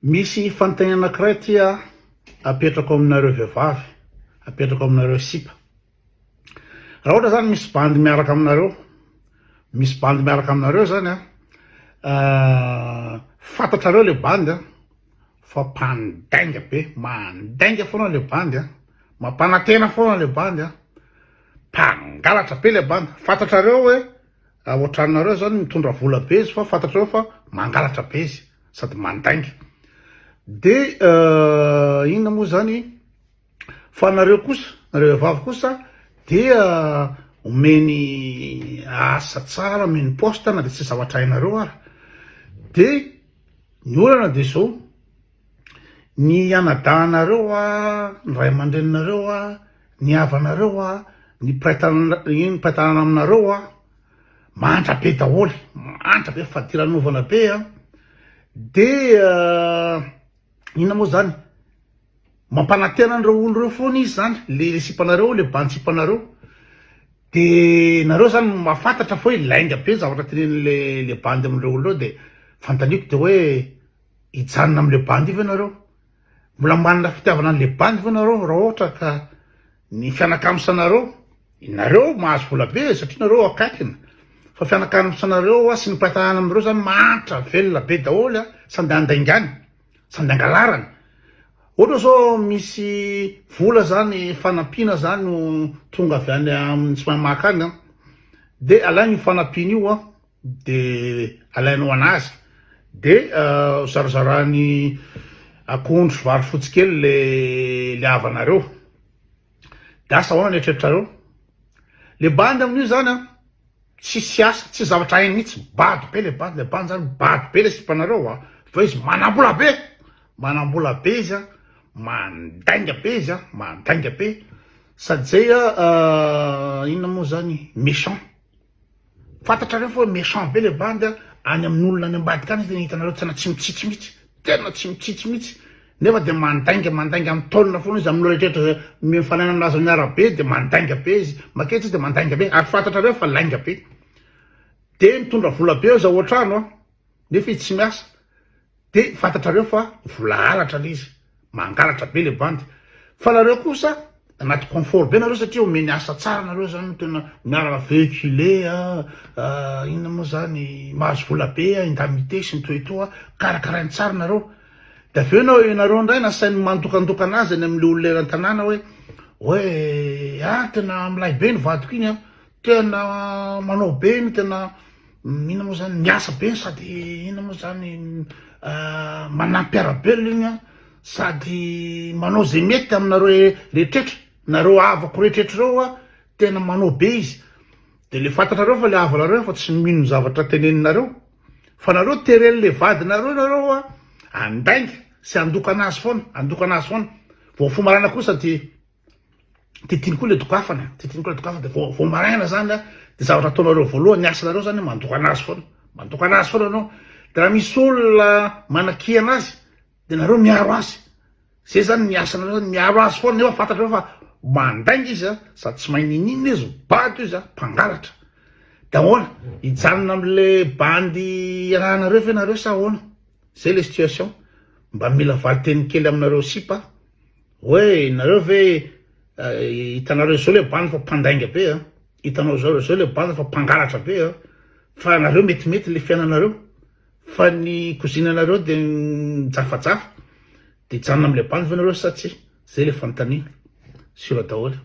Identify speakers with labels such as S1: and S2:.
S1: Misy fanontaniana anankiray tia apetrako aminareo vehivavy, apetrako aminareo sipa. Raha ohatra zany misy bandy miaraka aminareo, zany fantatrareo le bandy fa mpandainga be, mandainga foana le bandy, mampanantena foana le bandy, mpangalatra be le bandy. Fantatrareo hoe ohatranareo zany mitondra vola be izy fa fantatrareo fa mangalatra be izy sady mandainga. De inona moa zany fa nareo kosa, nareo vehivavy kosa dia omeny asa tsara, omeny poste na de tsy zavatra hainareo ara. De ny olana de zao, ny anadahanareo ny ray aman-dreninareo ny havanareo ny mpaitanana aminareo mantra be daholy, mantra be fadiranovana be de inona moa zany mampanantena an'ireo olo reo foana izy zany, le sipanareo, le bantsipanareo. De nareo zany mahafantatra fa hoe lainga be zavatra tenen'le bandy amin'ireo olo reo. De fantaniko de hoe hijanona am'le bandy io ve nareo, mbola manana fitiavana an'le bandy ve nareo, raha ohatra ka ny fianakamisanareo, nareo mahazo vola be satria nareo akaikina, fa fianakamisanareo sy ny mpaitanana am'ireo zany mantra velona be daholy sady andaingany, sady angalarany. Ohatra zao misy vola zany fanampiana zany no tonga avy any amin'ny tsy mamaka any de alainy io fanampiana io de alainao anazy de zarazarany akondro vary fotsy kely le havanareo. De asa ahoana ny eritreretrareo, le bandy amin'io zany tsisy asa, tsy zavatra hainy mihitsy, bady be le bandy zany, bady be le sipanareo fa izy manambola be izy mandainga be izy mandainga be, sady zay inona moa zany méchant. Fantatrareo fa méchant be le bandy any amin'olona any ambadika any izy de hitanareo tena tsy mitsitsy mihitsy, tena tsy mitsitsy mihitsy, nefa de mandainga amin'ny taolina foana izy amin'olo rehetrarehetra mifanaina aminazy amin'ny arabe de mandainga be izy, maketsy de mandainga be, ary fantatrareo fa lainga be. De mitondra vola be zaho ohatrano nefa izy tsy miasa, de fantatrareo fa vola alatra le izy, mangalatra be le bandy. Fa nareo kosa anaty confort be nareo satria omeny asa tsara nareo zany, tena miaraka véhiculer inona moa zany mahazo vola be, indemnité sy ny toetoa, karakarainy tsara nareo. De aveo nareo ndray nasainy mandokandoka anazy any am'le olo leran-tanàna hoe tena milay be ny vadiko iny tena manao be iny, tena inona moa zany miasa be sady inona moa zany manampiarabelo iny sady manao zay mety aminareo rehetrretra, nareo avako rehetrretra reo tena manao be izy. De le fantatrareo fa le havanareo fa tsy mino zavatra teneninareo, fa nareo terely le vadinareo andainga sy andoka anazy foana, vao fomaraina kosa ty tiny koa le dokafany, de vao maraina zany de zavatra ataonareo voalohany, ny asanareo zany mandoka anazy foana anao. De raha misy olona manakia anazy de nareo miaro azy, zay zany ny asanareo zany, miaro azy foana, nefa fantatrareo fa mandainga izy sady tsy maininina izy, bato izy mpangalatra. De ahoana hijanona am'le bandy rahanareo fe nareo sa ahoana? Zay le situation. Mba mila valiteny kely aminareo sipa hoe nareo ve hitanareo zao le bandy fa mpandainga be, hitanao zao le bandy fa mpangalatra be, fa nareo metimety le fiainanareo, fa ny kozinanareo de mijafajafa, de hijanona am'le bandy ve nareo sa tsy? Zay le fanontaniana, sura daholy.